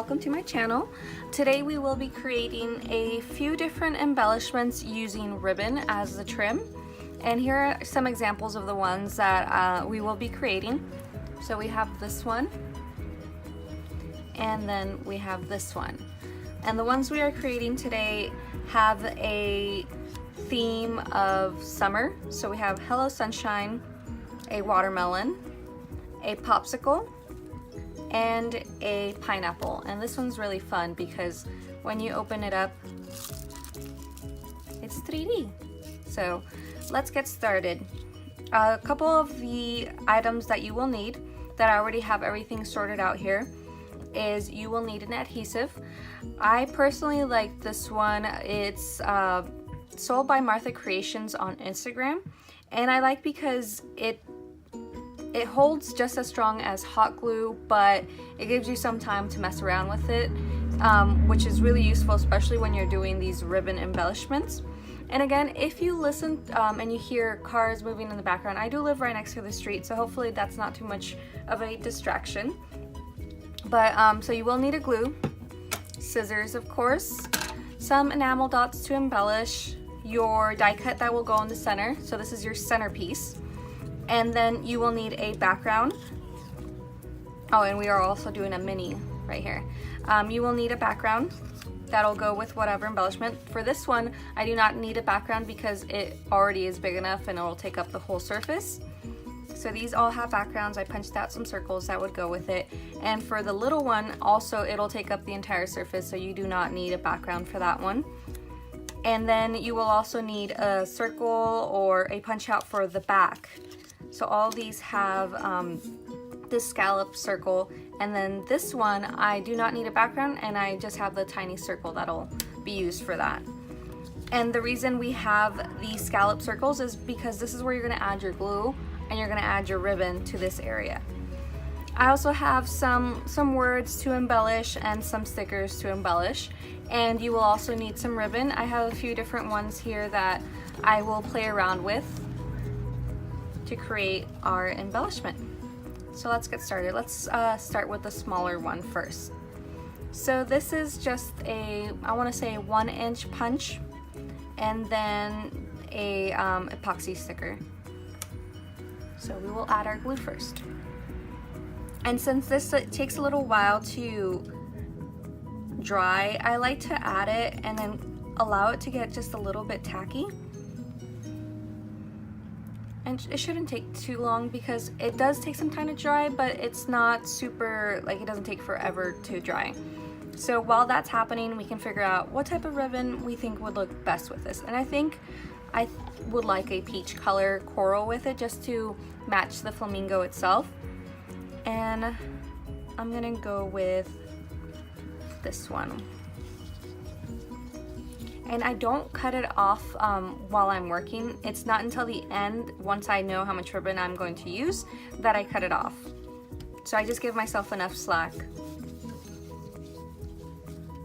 welcome to my channel. Today we will be creating a few different embellishments using ribbon as the trim, and here are some examples of the ones that we will be creating. So we have this one, and then we have this one, and the ones we are creating today have a theme of summer. So we have Hello Sunshine, a watermelon, a popsicle, and a pineapple. And this one's really fun because when you open it up, it's 3D. So let's get started. A couple of the items that you will need, that I already have everything sorted out here, is you will need an adhesive. I personally like this one. It's sold by Martha Creations on Instagram, and I like because it holds just as strong as hot glue, but it gives you some time to mess around with it, which is really useful, especially when you're doing these ribbon embellishments. And again, if you listen and you hear cars moving in the background, I do live right next to the street, so hopefully that's not too much of a distraction. But so you will need a glue, scissors of course, some enamel dots to embellish, your die cut that will go in the center, so this is your centerpiece. And then you will need a background. Oh, and we are also doing a mini right here. You will need a background that'll go with whatever embellishment. For this one, I do not need a background because it already is big enough and it'll take up the whole surface. So these all have backgrounds. I punched out some circles that would go with it. And for the little one, also it'll take up the entire surface, so you do not need a background for that one. And then you will also need a circle or a punch out for the back. So all these have this scallop circle, and then this one I do not need a background, and I just have the tiny circle that'll be used for that. And the reason we have these scallop circles is because this is where you're going to add your glue and you're going to add your ribbon to this area. I also have some words to embellish and some stickers to embellish, and you will also need some ribbon. I have a few different ones here that I will play around with to create our embellishment. So let's get started. Let's start with the smaller one first. So this is just a, I want to say 1-inch punch, and then a epoxy sticker. So we will add our glue first. And since this takes a little while to dry, I like to add it and then allow it to get just a little bit tacky. And it shouldn't take too long because it does take some time to dry, but it's not super, like, it doesn't take forever to dry. So while that's happening, we can figure out what type of ribbon we think would look best with this. And I think I would like a peach color coral with it, just to match the flamingo itself. And I'm gonna go with this one. And I don't cut it off while I'm working. It's not until the end, once I know how much ribbon I'm going to use, that I cut it off. So I just give myself enough slack.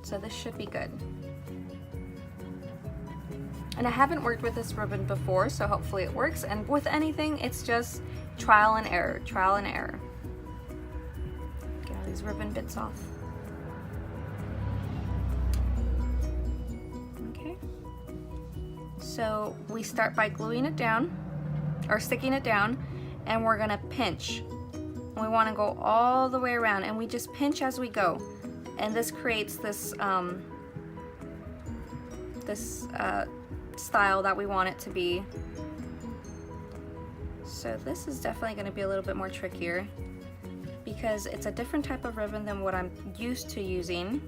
So this should be good. And I haven't worked with this ribbon before, so hopefully it works. And with anything, it's just trial and error, trial and error. Get all these ribbon bits off. So we start by gluing it down, or sticking it down, and we're gonna pinch. And we wanna go all the way around, and we just pinch as we go. And this creates this, style that we want it to be. So this is definitely gonna be a little bit more trickier because it's a different type of ribbon than what I'm used to using.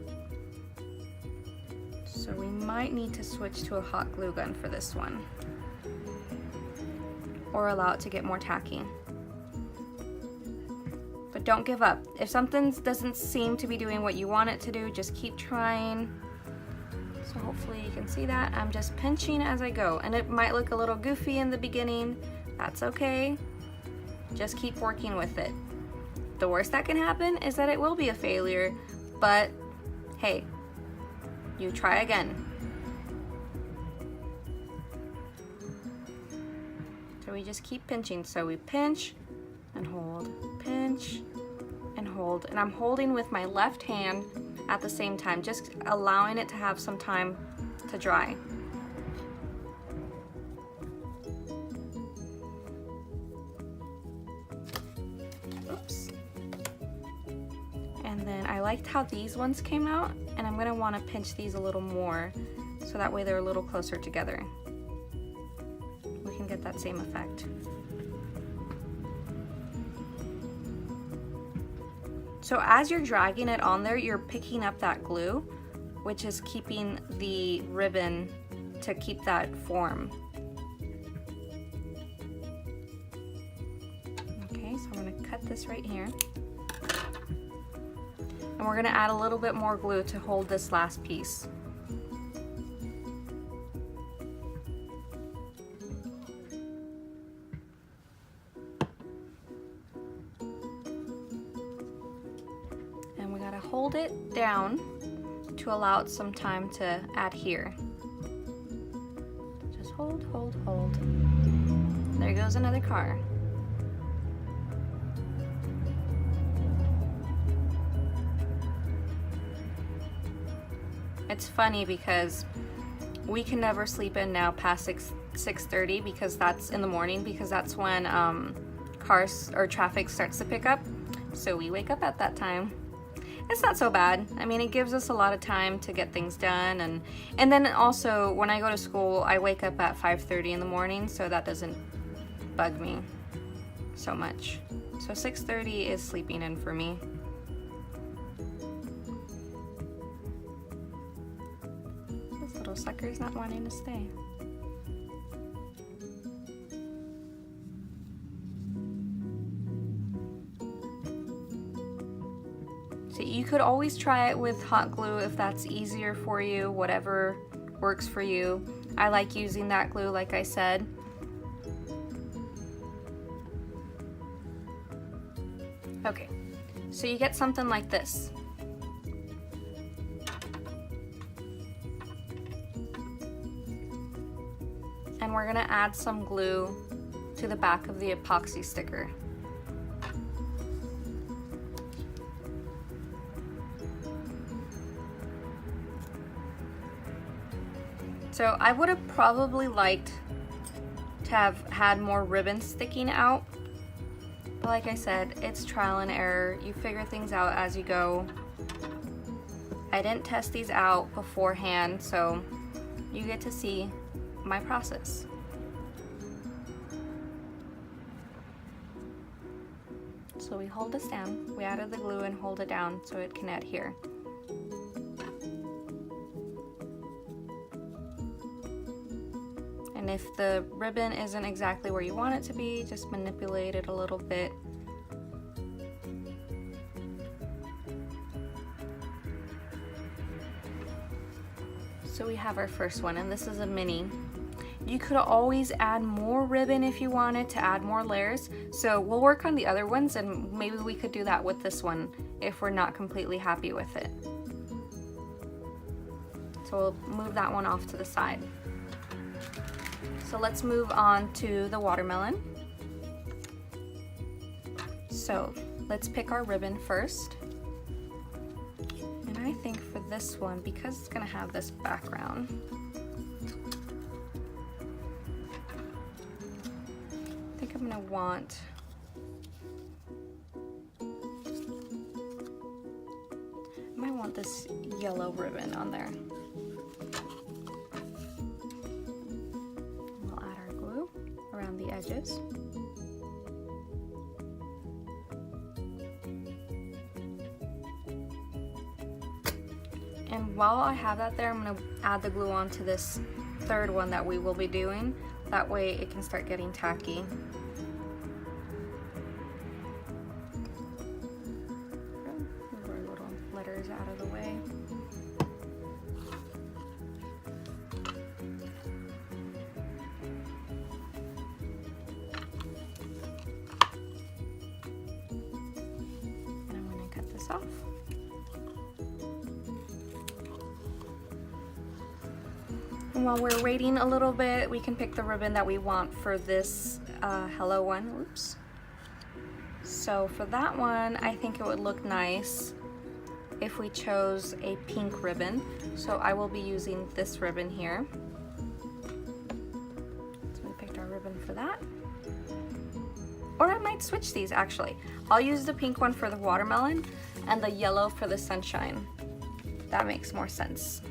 So we might need to switch to a hot glue gun for this one, or allow it to get more tacky. But don't give up. If something doesn't seem to be doing what you want it to do, just keep trying. So hopefully you can see that. I'm just pinching as I go, and it might look a little goofy in the beginning. That's okay. Just keep working with it. The worst that can happen is that it will be a failure, but hey, you try again. So we just keep pinching. So we pinch and hold, pinch and hold. And I'm holding with my left hand at the same time, just allowing it to have some time to dry. Oops. And then I liked how these ones came out, and I'm gonna wanna pinch these a little more so that way they're a little closer together. We can get that same effect. So as you're dragging it on there, you're picking up that glue, which is keeping the ribbon to keep that form. Okay, so I'm gonna cut this right here. And we're gonna add a little bit more glue to hold this last piece. Hold it down to allow it some time to adhere. Just hold, hold, hold. There goes another car. It's funny because we can never sleep in now past 6:30 because that's in the morning, because that's when cars or traffic starts to pick up. So we wake up at that time. It's not so bad. I mean, it gives us a lot of time to get things done, and then also when I go to school, I wake up at 5:30 in the morning, so that doesn't bug me so much. So 6:30 is sleeping in for me. This little sucker's not wanting to stay. So you could always try it with hot glue if that's easier for you, whatever works for you. I like using that glue, like I said. Okay, so you get something like this. And we're gonna add some glue to the back of the epoxy sticker. So I would have probably liked to have had more ribbon sticking out, but like I said, it's trial and error. You figure things out as you go. I didn't test these out beforehand, so you get to see my process. So we hold this down, we added the glue and hold it down so it can adhere. And if the ribbon isn't exactly where you want it to be, just manipulate it a little bit. So we have our first one, and this is a mini. You could always add more ribbon if you wanted to add more layers. So we'll work on the other ones, and maybe we could do that with this one if we're not completely happy with it. So we'll move that one off to the side. So let's move on to the watermelon. So let's pick our ribbon first. And I think for this one, because it's gonna have this background, I think I'm gonna want this yellow ribbon on there. We'll add our glue around the edges. And while I have that there, I'm going to add the glue onto this third one that we will be doing. That way it can start getting tacky. Move our little letters out of the way. And I'm going to cut this off. And while we're waiting a little bit, we can pick the ribbon that we want for this hello one. Oops. So for that one, I think it would look nice if we chose a pink ribbon. So I will be using this ribbon here. So we picked our ribbon for that. Or I might switch these actually. I'll use the pink one for the watermelon and the yellow for the sunshine. That makes more sense.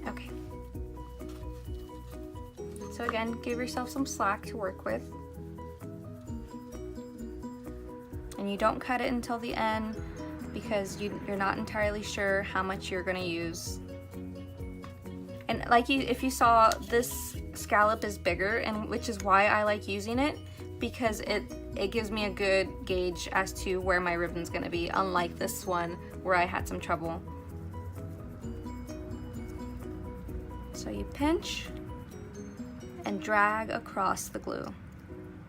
Okay. So again, give yourself some slack to work with. And you don't cut it until the end because you're not entirely sure how much you're gonna use. And if you saw, this scallop is bigger, and which is why I like using it, because it gives me a good gauge as to where my ribbon's gonna be, unlike this one where I had some trouble. So you pinch and drag across the glue.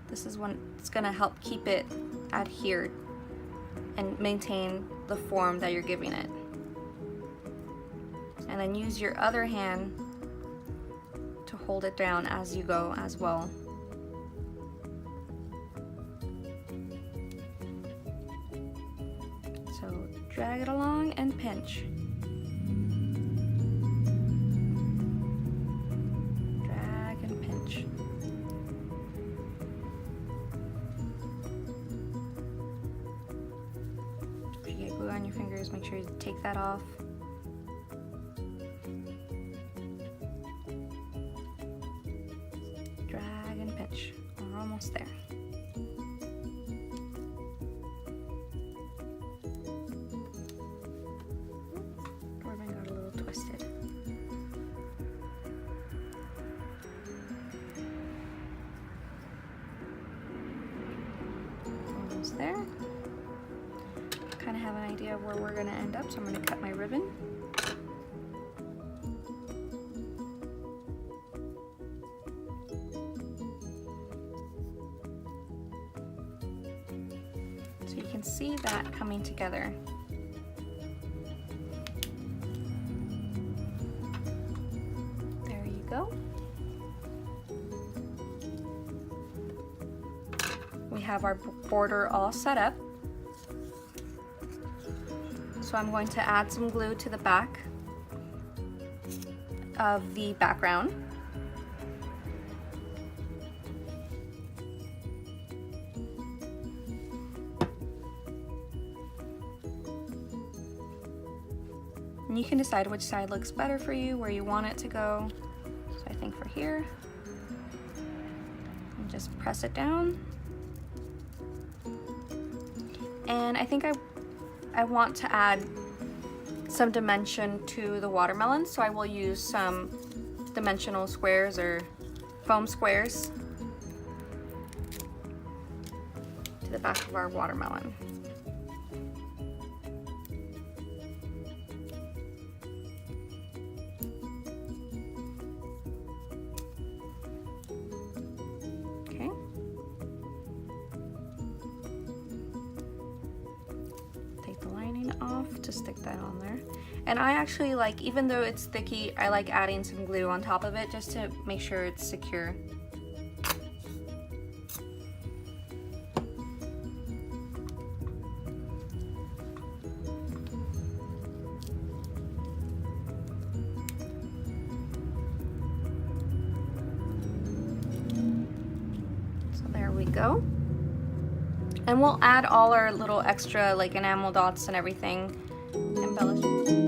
This is when it's gonna help keep it adhered and maintain the form that you're giving it. And then use your other hand to hold it down as you go as well. So drag it along and pinch. Drag and pinch. If you get glue on your fingers, make sure you take that off. Drag and pinch. We're almost there. Ribbon got a little twisted. Almost there. Kind of have an idea of where we're going to end up, so I'm going to cut my ribbon. So you can see that coming together. There you go. We have our border all set up. So I'm going to add some glue to the back of the background. And you can decide which side looks better for you, where you want it to go. So I think for here, and just press it down. And I think I want to add some dimension to the watermelon, so I will use some dimensional squares or foam squares to the back of our watermelon. Okay. Take the lining off to stick that on there. And I actually like, even though it's sticky, I like adding some glue on top of it just to make sure it's secure. So there we go. And we'll add all our little extra like enamel dots and everything, embellishment.